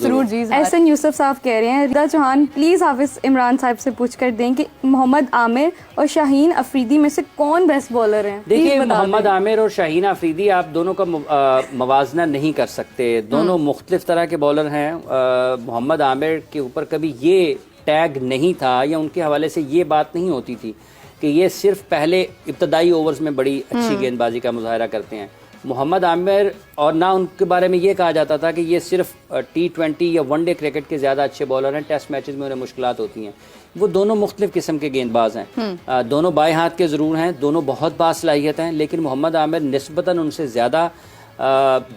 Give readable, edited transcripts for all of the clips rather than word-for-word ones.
जरूर जी। एहसन यूसुफ साहब कह रहे हैं, रिदा चौहान प्लीज़ हाफिज़ इमरान साहब से पूछ कर दें कि मोहम्मद आमिर और शाहीन अफरीदी में से कौन बेस्ट बॉलर हैं। देखिए, मोहम्मद आमिर और शाहीन अफरीदी आप दोनों का मवाजना नहीं कर सकते, दोनों मुख्तलिफ तरह के बॉलर हैं। मोहम्मद आमिर के ऊपर कभी ये टैग नहीं था या उनके हवाले से ये बात नहीं होती थी कि ये सिर्फ पहले इब्तदाई ओवर्स में बड़ी अच्छी गेंदबाजी का मुजाहरा करते हैं। मोहम्मद आमिर, और ना उनके बारे में ये कहा जाता था कि ये सिर्फ T20 या वनडे क्रिकेट के ज़्यादा अच्छे बॉलर हैं, टेस्ट मैचेस में उन्हें मुश्किलात होती हैं। वो दोनों मुख्तलिफ किस्म के गेंदबाज हैं, दोनों बाएं हाथ के ज़रूर हैं, दोनों बहुत बासलाहियत हैं, लेकिन मोहम्मद आमिर निस्बतन उनसे ज़्यादा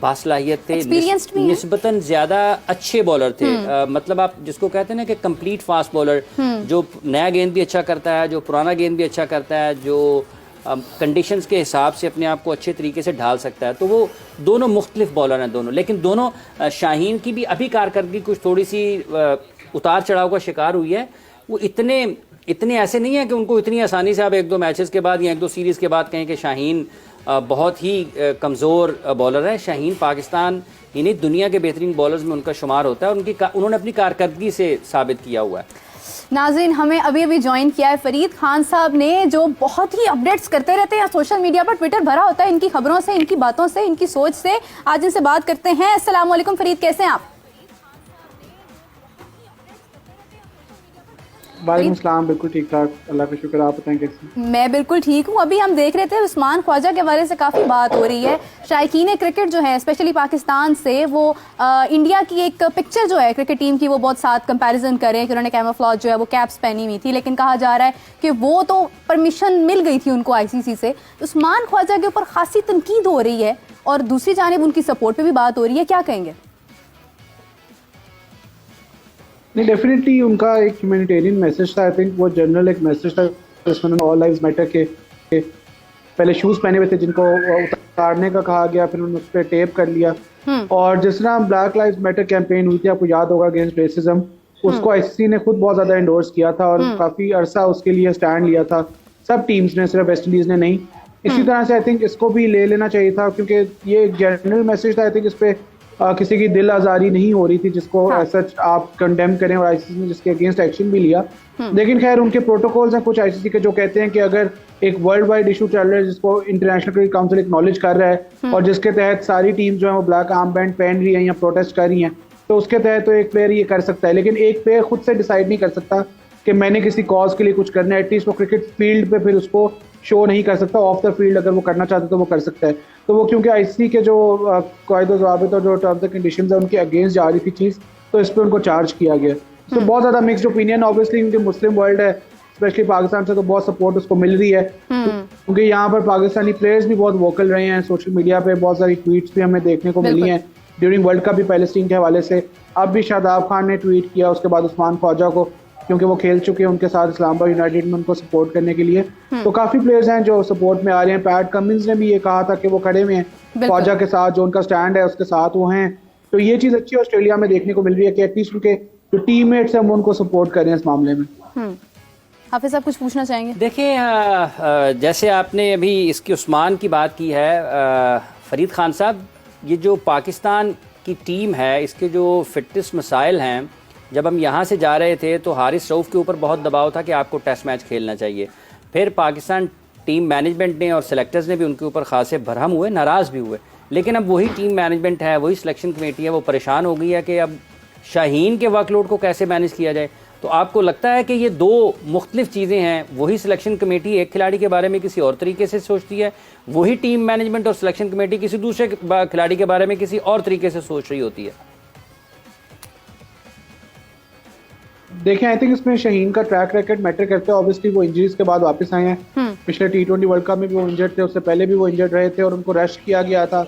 बासलाहियत थे, निस्बतन ज़्यादा अच्छे बॉलर थे। मतलब आप जिसको कहते हैं ना कि कंप्लीट फास्ट बॉलर, जो नया गेंद भी अच्छा करता है, जो पुराना गेंद भी अच्छा करता है, जो कंडीशंस के हिसाब से अपने आप को अच्छे तरीके से ढाल सकता है। तो वो दोनों मुख्तलिफ बॉलर हैं दोनों, लेकिन दोनों शाहीन की भी अभी कारकर्दगी कुछ थोड़ी सी उतार चढ़ाव का शिकार हुई है। वो इतने ऐसे नहीं है कि उनको इतनी आसानी से आप एक दो मैचेस के बाद या एक दो सीरीज़ के बाद कहें कि शाहीन बहुत ही कमज़ोर बॉलर है। शाहीन पाकिस्तान ही नहीं दुनिया के बेहतरीन बॉलर्स में उनका शुमार होता है, और उन्होंने अपनी कारकर्दगी से साबित किया हुआ है। नाज़रीन, हमें अभी ज्वाइन किया है फरीद खान साहब ने, जो बहुत ही अपडेट्स करते रहते हैं सोशल मीडिया पर। ट्विटर भरा होता है इनकी खबरों से, इनकी बातों से, इनकी सोच से। आज इनसे बात करते हैं। अस्सलाम वालेकुम फरीद, कैसे हैं आप? वालेकुम सलाम, बिल्कुल ठीक ठाक, अल्लाह का शुक्र। आप बताएं कैसे? मैं बिल्कुल ठीक हूँ। अभी हम देख रहे थे उस्मान ख्वाजा के बारे से काफ़ी बात हो रही है। शायकीन क्रिकेट जो है स्पेशली पाकिस्तान से, वो इंडिया की एक पिक्चर जो है क्रिकेट टीम की, वो बहुत साथ कंपैरिजन करें कि उन्होंने कैमोफ्लेज जो है वो कैप्स पहनी हुई थी, लेकिन कहा जा रहा है कि वो तो परमिशन मिल गई थी उनको ICC से। उस्मान ख्वाजा के ऊपर खासी तनकीद हो रही है और दूसरी जानिब उनकी सपोर्ट पर भी बात हो रही है, क्या कहेंगे? नहीं, डेफिनेटली उनका एक ह्यूमैनिटेरियन मैसेज था। आई थिंक वो जनरल एक मैसेज था जिसमें ऑल लाइव्स मैटर के पहले शूज़ पहने हुए थे जिनको उतारने का कहा गया, फिर उन्होंने उस पर टेप कर लिया। और जिस तरह ब्लैक लाइव्स मैटर कैंपेन हुई थी, आपको याद होगा, अगेंस्ट रेसिज्म, उसको ICC ने खुद बहुत ज़्यादा एंडोर्स किया था और काफ़ी अरसा उसके लिए स्टैंड लिया था, सब टीम्स ने, सिर्फ वेस्ट इंडीज़ ने नहीं। इसी तरह से आई थिंक इसको भी ले लेना चाहिए था, क्योंकि ये एक जनरल मैसेज था। आई थिंक इस पर किसी की दिल आज़ारी नहीं हो रही थी जिसको सच आप कंडेम करें, और ICC ने जिसके अगेंस्ट एक्शन भी लिया। लेकिन खैर उनके प्रोटोकॉल्स हैं कुछ ICC के, जो कहते हैं कि अगर एक वर्ल्ड वाइड इशू चल रहा है जिसको इंटरनेशनल क्रिकेट काउंसिल एक्नॉलेज कर रहा है और जिसके तहत सारी टीम जो है वो ब्लैक आर्म बैंड पहन रही है या प्रोटेस्ट कर रही हैं, तो उसके तहत तो एक प्लेयर ये कर सकता है। लेकिन एक प्लेयर खुद से डिसाइड नहीं कर सकता कि मैंने किसी कॉज के लिए कुछ करना है। एटलीस्ट वो क्रिकेट फील्ड पे फिर उसको शो नहीं कर सकता, ऑफ द फील्ड अगर वो करना चाहता तो वो कर सकता है। तो वो क्योंकि ICC के जो कायदे ज़वाबित और जो टर्म्स एंड कंडीशंस है उनके अगेंस्ट जा रही थी चीज़, तो इस पर उनको चार्ज किया गया। तो बहुत ज़्यादा मिक्स्ड ओपिनियन, ऑब्वियसली क्योंकि मुस्लिम वर्ल्ड है, स्पेशली पाकिस्तान से तो बहुत सपोर्ट उसको मिल रही है, क्योंकि यहाँ पर पाकिस्तानी प्लेयर्स भी बहुत वोकल रहे हैं। सोशल मीडिया पे बहुत सारी ट्वीट्स भी हमें देखने को मिली हैं ड्यूरिंग वर्ल्ड कप भी पैलेस्टीन के हवाले से। अब भी शादाब खान ने ट्वीट किया, उसके बाद उस्मान ख्वाजा को, क्योंकि वो खेल चुके हैं उनके साथ इस्लामाबाद यूनाइटेड में, उनको सपोर्ट करने के लिए। तो काफ़ी प्लेयर्स हैं जो सपोर्ट में आ रहे हैं। पैट कमिंस ने भी ये कहा था कि वो खड़े हुए हैं ख्वाजा के साथ, जो उनका स्टैंड है उसके साथ वो हैं। तो ये चीज़ अच्छी ऑस्ट्रेलिया में देखने को मिल रही है कि एटलीस्ट उनके जो टीममेट्स हैं वो उनको सपोर्ट कर रहे हैं इस मामले में। हाफिज साहब कुछ पूछना चाहेंगे? देखिए, जैसे आपने अभी इसकी उस्मान की बात की है, फरीद खान साहब, ये जो पाकिस्तान की टीम है इसके जो फिटनेस मसाइल हैं, जब हम यहाँ से जा रहे थे तो हारिस रऊफ़ के ऊपर बहुत दबाव था कि आपको टेस्ट मैच खेलना चाहिए। फिर पाकिस्तान टीम मैनेजमेंट ने और सेलेक्टर्स ने भी उनके ऊपर खासे भरम हुए, नाराज़ भी हुए। लेकिन अब वही टीम मैनेजमेंट है, वही सिलेक्शन कमेटी है, वो परेशान हो गई है कि अब शाहीन के वर्कलोड को कैसे मैनेज किया जाए। तो आपको लगता है कि ये दो मुख्तलिफ चीज़ें हैं? वही सिलेक्शन कमेटी एक खिलाड़ी के बारे में किसी और तरीके से सोचती है, वही टीम मैनेजमेंट और सिलेक्शन कमेटी किसी दूसरे खिलाड़ी के बारे में किसी और तरीके से सोच रही होती है? देखें, आई थिंक इसमें शाहीन का ट्रैक रिकॉर्ड मैटर करता है। ऑब्वियसली वो इंजरीज के बाद वापस आए हैं, पिछले T20 वर्ल्ड कप में भी वो इंजर्ड थे, उससे पहले भी वो इंजर्ड रहे थे और उनको रेस्ट किया गया था।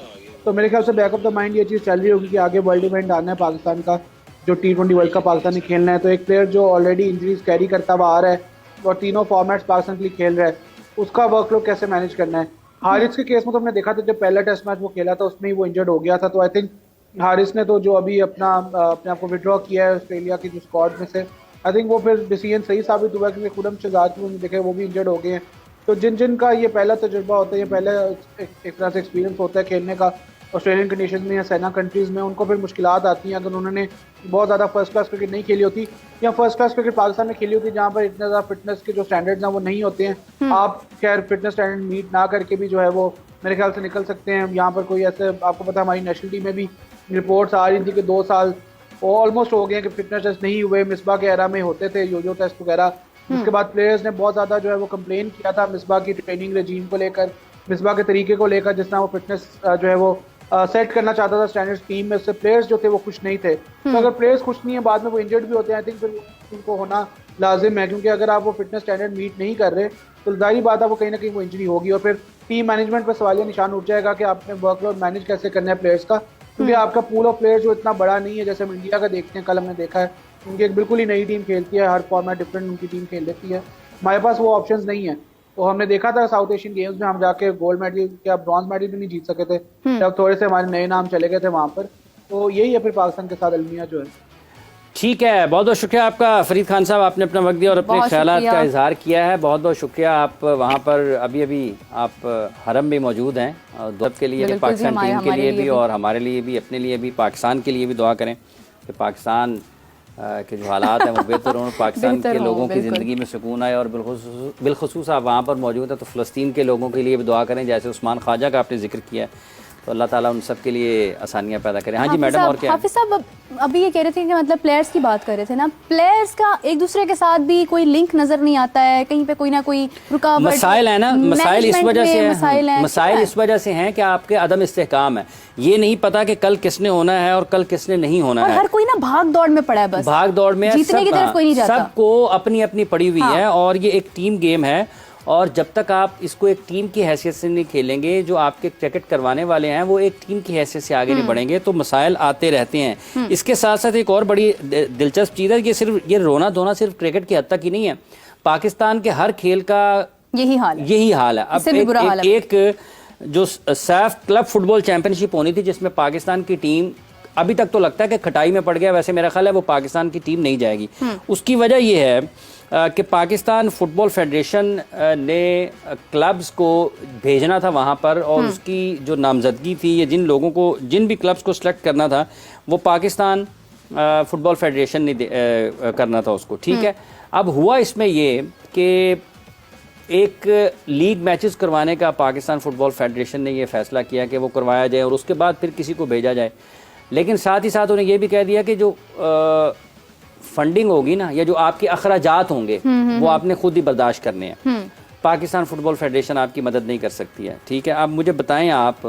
तो मेरे ख्याल से बैक ऑफ द माइंड ये चीज़ चल रही होगी कि आगे वर्ल्ड इवेंट आना है पाकिस्तान का, जो T20 वर्ल्ड कप पाकिस्तान ने खेलना है। तो एक प्लेयर जो ऑलरेडी इंजरीज कैरी करता हुआ आ रहा है और तीनों फॉर्मेट्स पाकिस्तान के लिए खेल रहा है, उसका वर्कलोड कैसे मैनेज करना है। हारिस के केस में तो हमने देखा था, जब पहला टेस्ट मैच वो खेला था उसमें ही वो इंजर्ड हो गया था। तो आई थिंक हारिस ने तो जो अभी अपने आप को विड्रॉ किया है ऑस्ट्रेलिया की जो स्क्वाड में से, आई थिंक वो फिर डिसीजन सही साबित हुआ, क्योंकि खुदम शहजाद को देखे वो भी इंजर्ड हो गए हैं। तो जिन जिन का ये पहला तजुर्बा होता है, ये पहला एक तरह से एक्सपीरियंस होता है खेलने का, ऑस्ट्रेलियन कंडीशन में या सेना कंट्रीज़ में, उनको फिर मुश्किलात आती हैं अगर उन्होंने बहुत ज़्यादा फर्स्ट क्लास क्रिकेट नहीं खेली होती या फर्स्ट क्लास क्रिकेट पाकिस्तान में खेली होती जहाँ पर इतने ज़्यादा फिटनेस के जो स्टैंडर्ड्स हैं वो नहीं होते हैं। आप खैर फिटनेस स्टैंडर्ड मीट ना करके भी जो है वो मेरे ख्याल से निकल सकते हैं। यहाँ पर कोई ऐसे, आपको पता हमारी नेशनल टीम में भी रिपोर्ट्स आ रही थी कि 2 साल ऑलमोस्ट हो गए कि फिटनेस टेस्ट नहीं हुए। मिसबा के एरा में होते थे यो टेस्ट वगैरह, उसके बाद प्लेयर्स ने बहुत ज़्यादा जो है वो कंप्लेन किया था मिसबा की ट्रेनिंग रेजीम को लेकर, मिसबा के तरीके को लेकर, जिस तरह वो फिटनेस जो है वो सेट करना चाहता था स्टैंडर्ड्स टीम में, उससे प्लेयर्स जो थे वो खुश नहीं थे। तो अगर प्लेयर्स खुश नहीं है, बाद में वो इंजर्ड भी होते हैं, आई थिंक फिर उनको होना लाजिम है, क्योंकि अगर आप वो फिटनेस स्टैंडर्ड मीट नहीं कर रहे तो जाहिर बात है वो कहीं ना कहीं वो इंजरी होगी और फिर टीम मैनेजमेंट पर सवालिया निशान उठ जाएगा कि आपने वर्कलोड मैनेज कैसे करना है प्लेयर्स का, क्योंकि आपका पूल ऑफ प्लेयर्स जो इतना बड़ा नहीं है जैसे हम इंडिया का देखते हैं। कल हमने देखा है उनकी एक बिल्कुल ही नई टीम खेलती है, हर फॉर्मेट डिफरेंट उनकी टीम खेल लेती है। हमारे पास वो ऑप्शंस नहीं है। तो हमने देखा था साउथ एशियन गेम्स में हम जाके गोल्ड मेडल या ब्रॉन्ज मेडल भी नहीं जीत सके थे जब थोड़े से हमारे नए नाम चले गए थे वहाँ पर। तो यही है फिर पाकिस्तान के साथ अलमिया जो है। ठीक है, बहुत बहुत शुक्रिया आपका फरीद खान साहब, आपने अपना वक्त दिया और अपने ख्यालात का इजहार किया है। बहुत बहुत शुक्रिया। आप वहाँ पर अभी आप हरम में मौजूद हैं, दुआ के लिए, पाकिस्तान टीम के लिए भी और हमारे लिए भी, अपने लिए भी, पाकिस्तान के लिए भी दुआ करें कि पाकिस्तान के जो हालात हैं वो बेहतर हों, पाकिस्तान के लोगों की ज़िंदगी में सुकून आए और बिलखुसूस आप वहाँ पर मौजूद हैं तो फ़लस्तीन के लोगों के लिए भी दुआ करें। जैसे उस्मान ख्वाजा का आपने जिक्र किया है, तो अल्लाह ताला उन सब के लिए आसानियाँ पैदा करें। हाँ जी मैडम, और क्या? हाफिज साहब अभी ये कह रहे थे कि मतलब प्लेयर्स की बात कर रहे थे ना, प्लेयर्स का एक दूसरे के साथ भी कोई लिंक नजर नहीं आता है, कहीं पे कोई ना कोई रुकावट, मसाइल है ना, मसाइल इस वजह से हैं, मसाइल इस वजह से हैं कि आपके अदम इस्तेहकाम है। ये नहीं पता कि कल किसने होना है और कल किसने नहीं होना है। हर कोई ना भाग दौड़ में पड़ा है, बस भाग दौड़ में, जीतने की तरफ कोई नहीं जाता, सबको अपनी अपनी पड़ी हुई है और ये एक टीम गेम है। और जब तक आप इसको एक टीम की हैसियत से नहीं खेलेंगे, जो आपके क्रिकेट करवाने वाले हैं वो एक टीम की हैसियत से आगे नहीं बढ़ेंगे, तो मसाइल आते रहते हैं। इसके साथ साथ एक और बड़ी दिलचस्प चीज़ है कि सिर्फ ये रोना धोना सिर्फ क्रिकेट की हद तक ही नहीं है, पाकिस्तान के हर खेल का यही हाल है। अब एक जो सैफ क्लब फुटबॉल चैंपियनशिप होनी थी जिसमें पाकिस्तान की टीम अभी तक तो लगता है कि खटाई में पड़ गया, वैसे मेरा ख्याल है वो पाकिस्तान की टीम नहीं जाएगी। उसकी वजह ये है कि पाकिस्तान फुटबॉल फेडरेशन ने क्लब्स को भेजना था वहाँ पर और उसकी जो नामजदगी थी, ये जिन भी क्लब्स को सिलेक्ट करना था वो पाकिस्तान फुटबॉल फेडरेशन ने करना था उसको, ठीक है। अब हुआ इसमें ये कि एक लीग मैचेस करवाने का पाकिस्तान फुटबॉल फेडरेशन ने ये फैसला किया कि वो करवाया जाए और उसके बाद फिर किसी को भेजा जाए, लेकिन साथ ही साथ उन्हें ये भी कह दिया कि जो फंडिंग होगी ना या जो आपके अखराजात होंगे वो आपने खुद ही बर्दाश्त करने हैं। पाकिस्तान फुटबॉल फेडरेशन आपकी मदद नहीं कर सकती है, ठीक है। अब मुझे बताएं आप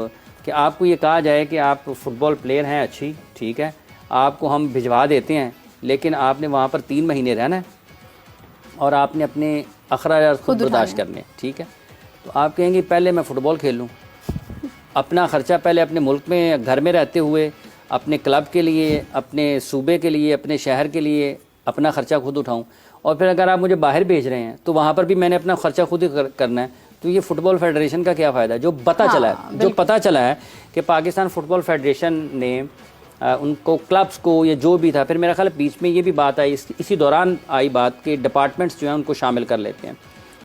कि आपको ये कहा जाए कि आप फुटबॉल प्लेयर हैं, अच्छी ठीक है, आपको हम भिजवा देते हैं, लेकिन आपने वहाँ पर 3 महीने रहना है और आपने अपने अखराजात खुद बर्दाश्त करने, ठीक है। तो आप कहेंगे पहले मैं फ़ुटबॉल खेलूँ, अपना ख़र्चा पहले अपने मुल्क में घर में रहते हुए अपने क्लब के लिए, अपने सूबे के लिए, अपने शहर के लिए अपना ख़र्चा खुद उठाऊं, और फिर अगर आप मुझे बाहर भेज रहे हैं तो वहाँ पर भी मैंने अपना ख़र्चा खुद ही करना है। तो ये फुटबॉल फेडरेशन का क्या फ़ायदा है? जो पता चला है कि पाकिस्तान फुटबॉल फेडरेशन ने उनको क्लब्स को या जो भी था, फिर मेरा ख्याल बीच में ये भी बात आई, इसी दौरान आई बात कि डिपार्टमेंट्स जो हैं उनको शामिल कर लेते हैं।